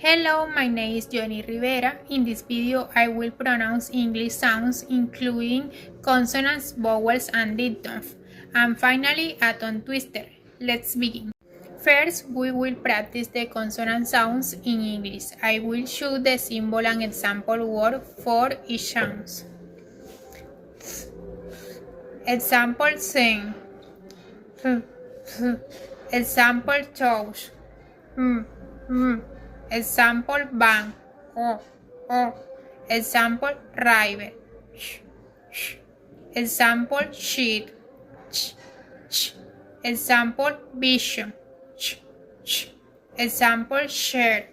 Hello, my name is Johnny Rivera. In this video, I will pronounce English sounds including consonants, vowels, and diphthongs, and finally a tongue twister. Let's begin. First, we will practice the consonant sounds in English. I will choose the symbol and example word for each sound. Example sing. Example toes. Example bang. Example river. Example sheet. Example vision. Example share.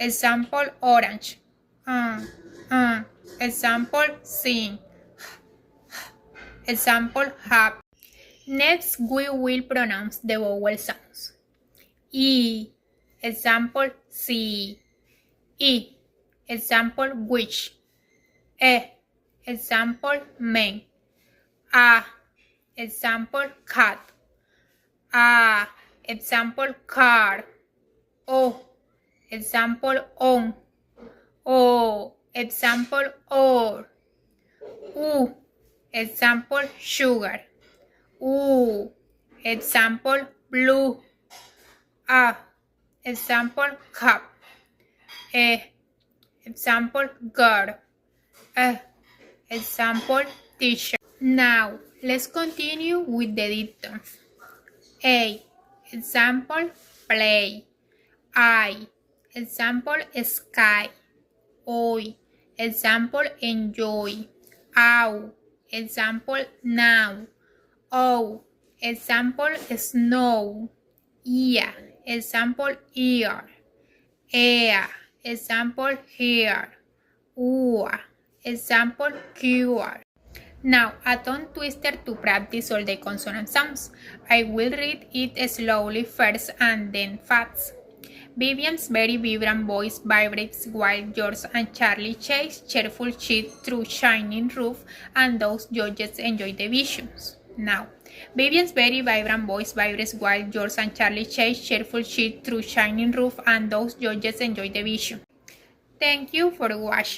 Example orange. Example sing. Example happy. Next, we will pronounce the vowel sounds. E. Example see. E. Example which. E. Example man. A. Example cat. A. Example car. O. Example on. O. Example or. U. Example sugar. U. Example blue. A. Example cup. E. Example girl. Example teacher. Now, let's continue with the diphthongs. A. Example play. I. Example sky. O. Example enjoy. Ow. Example now. O. Example snow. Ia. Example ear. Ea. Example here. Ua. Example cure. Now, a tongue twister to practice all the consonant sounds. I will read it slowly first and then fast. Vivian's very vibrant voice vibrates while George and Charlie chase cheerful cheek through shining roof, and those judges enjoy the visions. Now, Vivian's very vibrant voice vibrates while George and Charlie chase cheerful cheek through shining roof, and those judges enjoy the vision. Thank you for watching.